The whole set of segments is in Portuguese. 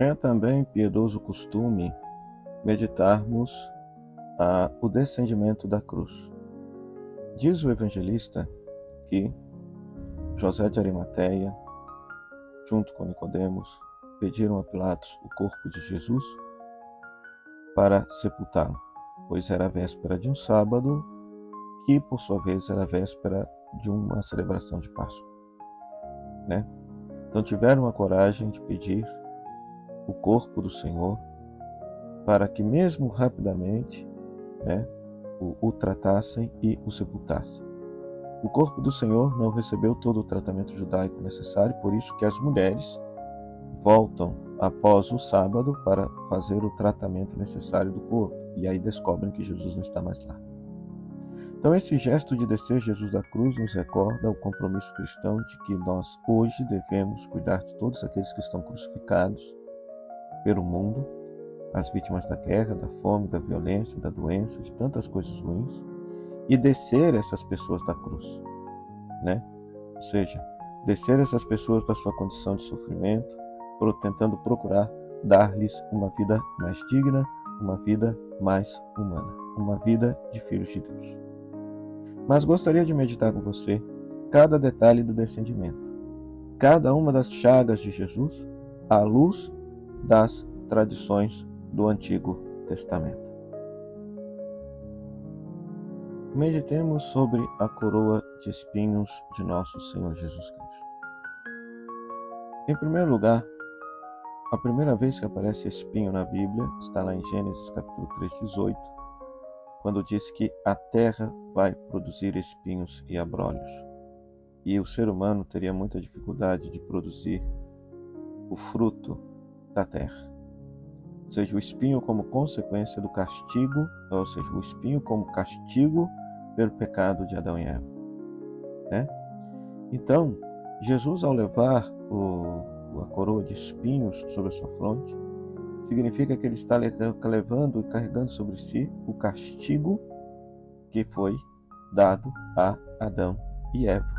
É também piedoso costume meditarmos o descendimento da cruz. Diz o evangelista que José de Arimateia, junto com Nicodemos, pediram a Pilatos o corpo de Jesus para sepultá-lo, pois era a véspera de um sábado, que por sua vez era a véspera de uma celebração de Páscoa, né? Então tiveram a coragem de pedir o corpo do Senhor para que mesmo rapidamente, né, o tratassem e o sepultassem. O corpo do Senhor não recebeu todo o tratamento judaico necessário, por isso que as mulheres voltam após o sábado para fazer o tratamento necessário do corpo, e aí descobrem que Jesus não está mais lá. Então esse gesto de descer Jesus da cruz nos recorda o compromisso cristão de que nós hoje devemos cuidar de todos aqueles que estão crucificados pelo mundo, as vítimas da guerra, da fome, da violência, da doença, de tantas coisas ruins, e descer essas pessoas da cruz, né? Ou seja, descer essas pessoas da sua condição de sofrimento, tentando procurar dar-lhes uma vida mais digna, uma vida mais humana, uma vida de filhos de Deus. Mas gostaria de meditar com você cada detalhe do descendimento, cada uma das chagas de Jesus à luz das tradições do Antigo Testamento. Meditemos sobre a coroa de espinhos de nosso Senhor Jesus Cristo. Em primeiro lugar, a primeira vez que aparece espinho na Bíblia está lá em Gênesis capítulo 3:18, quando diz que a terra vai produzir espinhos e abrolhos. E o ser humano teria muita dificuldade de produzir o fruto da terra. Ou seja, o espinho como consequência do castigo, ou seja, o espinho como castigo pelo pecado de Adão e Eva, né? Então, Jesus, ao levar a coroa de espinhos sobre a sua fronte, significa que ele está levando e carregando sobre si o castigo que foi dado a Adão e Eva.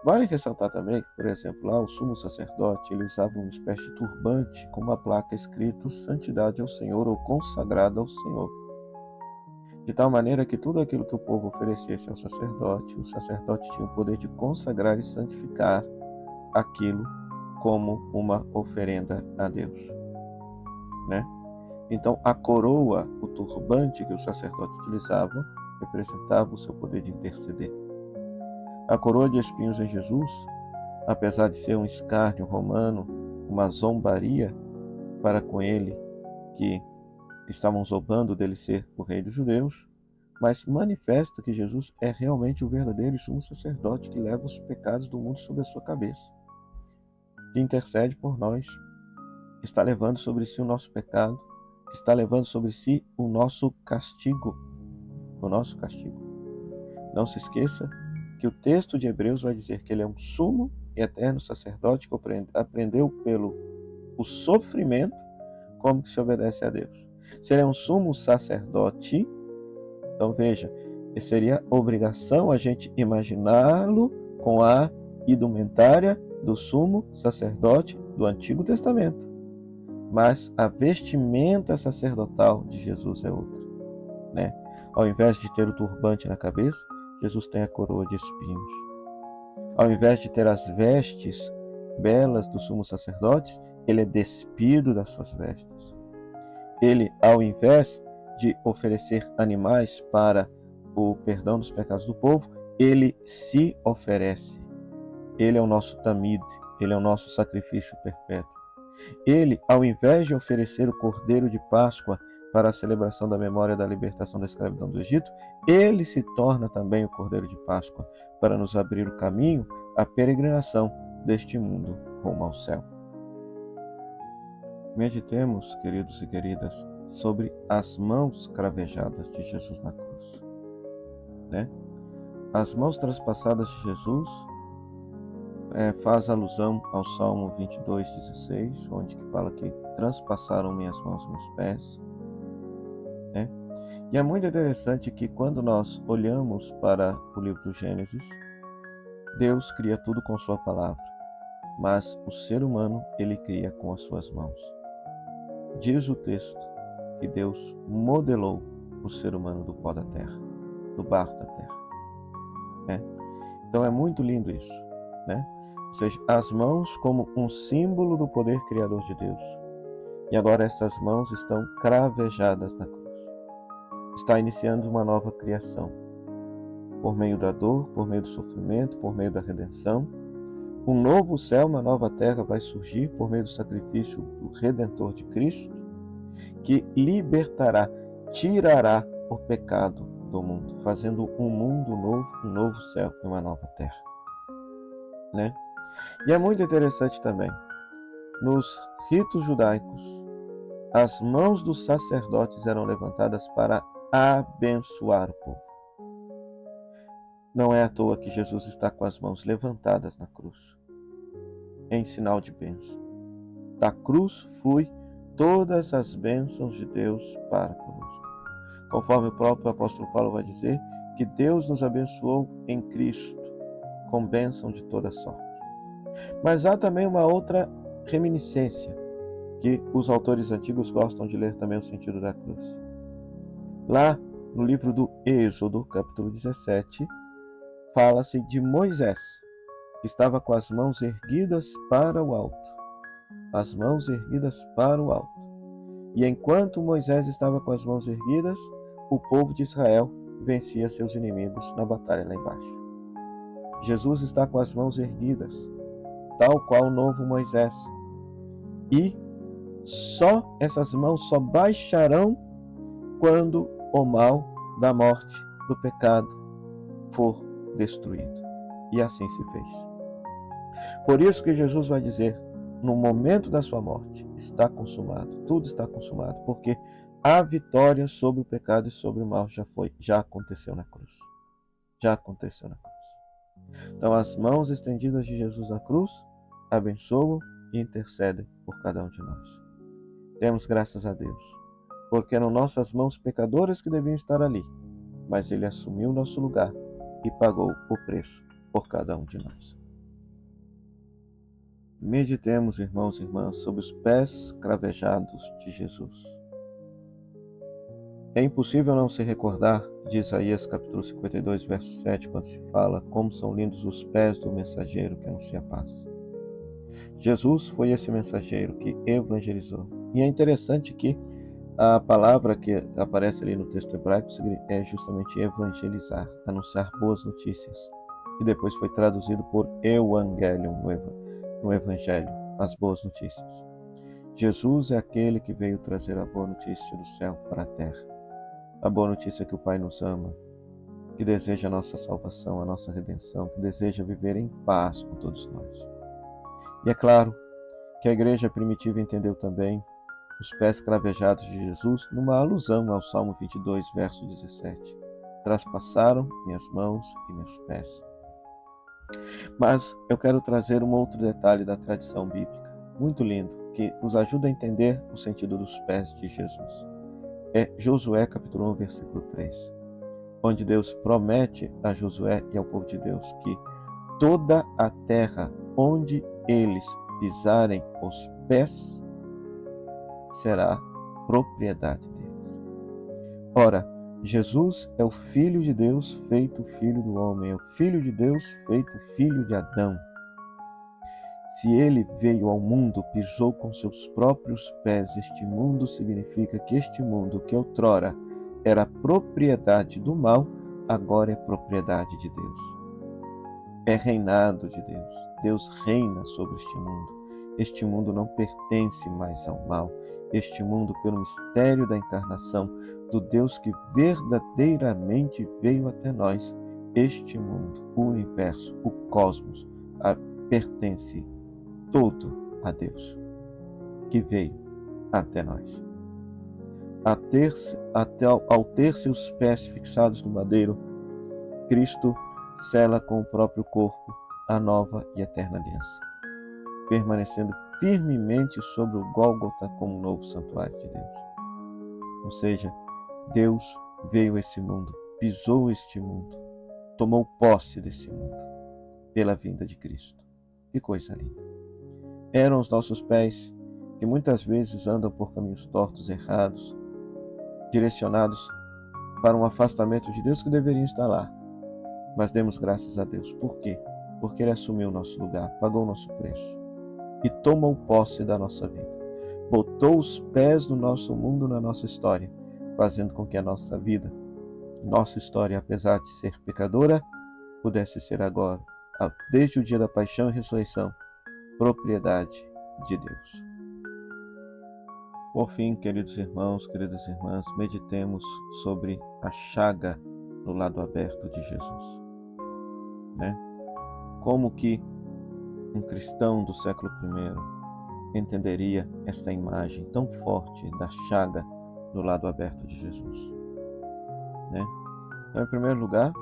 Vale ressaltar também que, por exemplo, lá o sumo sacerdote ele usava uma espécie de turbante com uma placa escrito Santidade ao Senhor ou Consagrado ao Senhor. De tal maneira que tudo aquilo que o povo oferecesse ao sacerdote, o sacerdote tinha o poder de consagrar e santificar aquilo como uma oferenda a Deus, né? Então a coroa, o turbante que o sacerdote utilizava, representava o seu poder de interceder. A coroa de espinhos em Jesus, apesar de ser um escárnio romano, uma zombaria para com ele, que estavam zombando dele ser o rei dos judeus, mas manifesta que Jesus é realmente o verdadeiro sumo sacerdote que leva os pecados do mundo sobre a sua cabeça, que intercede por nós, que está levando sobre si o nosso pecado, que está levando sobre si o nosso castigo. O nosso castigo. Não se esqueça que o texto de Hebreus vai dizer que ele é um sumo e eterno sacerdote que aprendeu pelo o sofrimento como que se obedece a Deus. Se ele é um sumo sacerdote, então veja, seria obrigação a gente imaginá-lo com a indumentária do sumo sacerdote do Antigo Testamento. Mas a vestimenta sacerdotal de Jesus é outra, né? Ao invés de ter o turbante na cabeça, Jesus tem a coroa de espinhos. Ao invés de ter as vestes belas do sumo sacerdote, ele é despido das suas vestes. Ele, ao invés de oferecer animais para o perdão dos pecados do povo, ele se oferece. Ele é o nosso tamid, ele é o nosso sacrifício perpétuo. Ele, ao invés de oferecer o cordeiro de Páscoa para a celebração da memória da libertação da escravidão do Egito, ele se torna também o cordeiro de Páscoa para nos abrir o caminho à peregrinação deste mundo rumo ao céu. Meditemos, queridos e queridas, sobre as mãos cravejadas de Jesus na cruz, né? As mãos traspassadas de Jesus faz alusão ao Salmo 22:16, onde que fala que transpassaram minhas mãos meus pés, né? E é muito interessante que quando nós olhamos para o livro do Gênesis, Deus cria tudo com sua palavra. mas o ser humano ele cria com as suas mãos. Diz o texto que Deus modelou o ser humano do pó da terra, do barro da terra. Então é muito lindo isso, né? Ou seja, as mãos como um símbolo do poder criador de Deus. E agora essas mãos estão cravejadas na cruz. Está iniciando uma nova criação. Por meio da dor, por meio do sofrimento, por meio da redenção. Um novo céu, uma nova terra vai surgir por meio do sacrifício do Redentor de Cristo, que libertará, tirará o pecado do mundo, fazendo um mundo novo, um novo céu e uma nova terra. Né? E é muito interessante também, nos ritos judaicos, as mãos dos sacerdotes eram levantadas para abençoar o povo. Não é à toa que Jesus está com as mãos levantadas na cruz, em sinal de bênção. Da cruz flui todas as bênçãos de Deus para conosco. Conforme o próprio apóstolo Paulo vai dizer, que Deus nos abençoou em Cristo, com bênção de toda sorte. Mas há também uma outra reminiscência, que os autores antigos gostam de ler também o sentido da cruz. Lá no livro do Êxodo, capítulo 17, fala-se de Moisés, que estava com as mãos erguidas para o alto. As mãos erguidas para o alto. E enquanto Moisés estava com as mãos erguidas, o povo de Israel vencia seus inimigos na batalha lá embaixo. Jesus está com as mãos erguidas, tal qual o novo Moisés. E só essas mãos só baixarão quando o mal da morte, do pecado, for destruído. E assim se fez. Por isso que Jesus vai dizer, no momento da sua morte, está consumado, tudo está consumado, porque a vitória sobre o pecado e sobre o mal já aconteceu na cruz. Já aconteceu na cruz. Então as mãos estendidas de Jesus na cruz abençoam e intercedem por cada um de nós. Demos graças a Deus, porque eram nossas mãos pecadoras que deviam estar ali, mas Ele assumiu o nosso lugar e pagou o preço por cada um de nós. Meditemos, irmãos e irmãs, sobre os pés cravejados de Jesus. É impossível não se recordar de Isaías capítulo 52, verso 7, quando se fala como são lindos os pés do mensageiro que anuncia a paz. Jesus foi esse mensageiro que evangelizou. E é interessante que a palavra que aparece ali no texto hebraico é justamente evangelizar, anunciar boas notícias, que depois foi traduzido por Evangelium, no Evangelho, as boas notícias. Jesus é aquele que veio trazer a boa notícia do céu para a terra. A boa notícia que o Pai nos ama, que deseja a nossa salvação, a nossa redenção, que deseja viver em paz com todos nós. E é claro que a igreja primitiva entendeu também os pés cravejados de Jesus numa alusão ao Salmo 22, verso 17. Traspassaram minhas mãos e meus pés. Mas eu quero trazer um outro detalhe da tradição bíblica, muito lindo, que nos ajuda a entender o sentido dos pés de Jesus. É Josué capítulo 1, versículo 3, onde Deus promete a Josué e ao povo de Deus que toda a terra onde eles pisarem os pés será propriedade deles. Ora, Jesus é o Filho de Deus feito filho do homem, é o Filho de Deus feito filho de Adão. Se ele veio ao mundo, pisou com seus próprios pés, este mundo significa que este mundo que outrora era propriedade do mal, agora é propriedade de Deus. É reinado de Deus. Deus reina sobre este mundo. Este mundo não pertence mais ao mal. Este mundo, pelo mistério da encarnação do Deus que verdadeiramente veio até nós, este mundo, o universo, o cosmos, pertence todo a Deus, que veio até nós. Ao ter seus pés fixados no madeiro, Cristo sela com o próprio corpo a nova e eterna aliança, permanecendo firmemente sobre o Gólgota como um novo santuário de Deus. Ou seja, Deus veio a esse mundo, pisou este mundo, tomou posse desse mundo, pela vinda de Cristo. Que coisa linda! eram os nossos pés, que muitas vezes andam por caminhos tortos, errados, direcionados para um afastamento de Deus que deveriam estar lá. Mas demos graças a Deus. Por quê? Porque Ele assumiu o nosso lugar, pagou o nosso preço e tomou posse da nossa vida. Botou os pés no nosso mundo, na nossa história, fazendo com que a nossa vida, nossa história, apesar de ser pecadora, pudesse ser agora, desde o dia da paixão e ressurreição, propriedade de Deus. Por fim, queridos irmãos, queridas irmãs, meditemos sobre a chaga no lado aberto de Jesus. Como que um cristão do século I entenderia esta imagem tão forte da chaga no lado aberto de Jesus? Então, em primeiro lugar,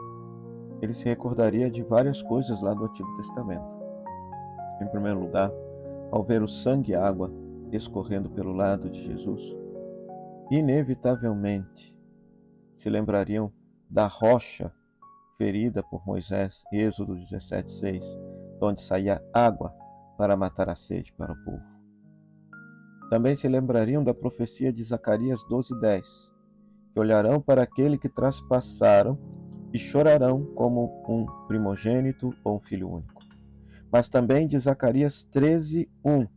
ele se recordaria de várias coisas lá do Antigo Testamento. Em primeiro lugar, ao ver o sangue e a água escorrendo pelo lado de Jesus, inevitavelmente se lembrariam da rocha ferida por Moisés, Êxodo 17:6, onde saía água para matar a sede para o povo. Também se lembrariam da profecia de Zacarias 12:10, que olharão para aquele que traspassaram e chorarão como um primogênito ou um filho único. Mas também de Zacarias 13:1,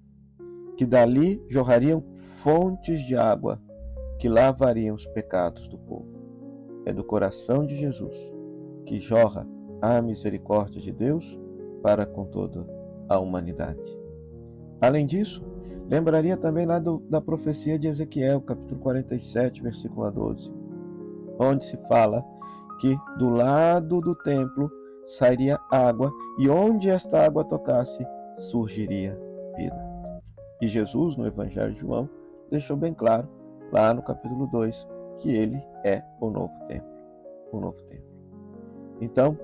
que dali jorrariam fontes de água que lavariam os pecados do povo. É do coração de Jesus que jorra a misericórdia de Deus para com toda a humanidade. Além disso, lembraria também lá da profecia de Ezequiel, capítulo 47, versículo 12, onde se fala que do lado do templo sairia água e onde esta água tocasse, surgiria vida. E Jesus, no Evangelho de João, deixou bem claro, lá no capítulo 2, que ele é o novo templo. O novo templo. Então,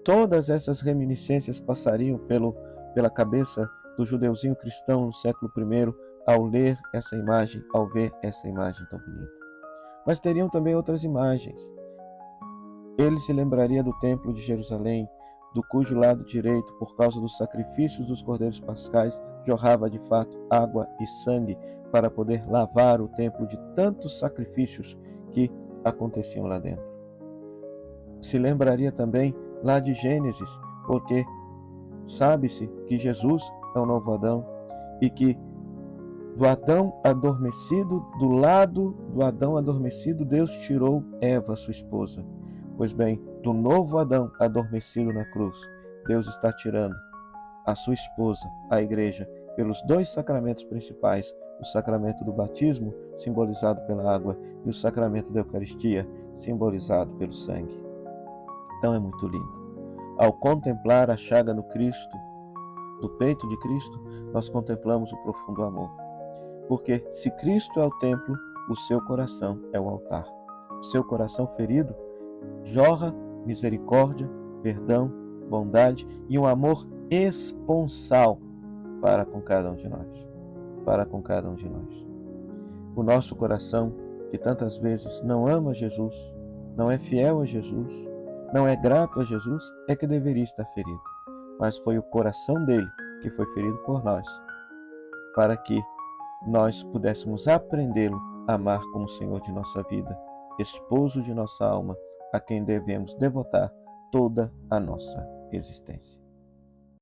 todas essas reminiscências passariam pela cabeça do judeuzinho cristão no século I ao ler essa imagem, ao ver essa imagem tão bonita. Mas teriam também outras imagens. Ele se lembraria do templo de Jerusalém, do cujo lado direito, por causa dos sacrifícios dos cordeiros pascais, jorrava de fato água e sangue para poder lavar o templo de tantos sacrifícios que aconteciam lá dentro. Se lembraria também lá de Gênesis, porque sabe-se que Jesus é o novo Adão e que do Adão adormecido, do lado do Adão adormecido, Deus tirou Eva, sua esposa. Pois bem, do novo Adão adormecido na cruz, Deus está tirando a sua esposa, a igreja, pelos dois sacramentos principais, o sacramento do batismo, simbolizado pela água, e o sacramento da Eucaristia, simbolizado pelo sangue. Então é muito lindo. Ao contemplar a chaga no Cristo, do peito de Cristo, nós contemplamos o profundo amor. Porque se Cristo é o templo, o seu coração é o altar. O seu coração ferido jorra misericórdia, perdão, bondade e um amor esponsal para com cada um de nós. Para com cada um de nós. O nosso coração, que tantas vezes não ama Jesus, não é fiel a Jesus, não é grato a Jesus, é que deveria estar ferido. Mas foi o coração dele que foi ferido por nós, para que nós pudéssemos aprendê-lo a amar como Senhor de nossa vida, esposo de nossa alma, a quem devemos devotar toda a nossa existência.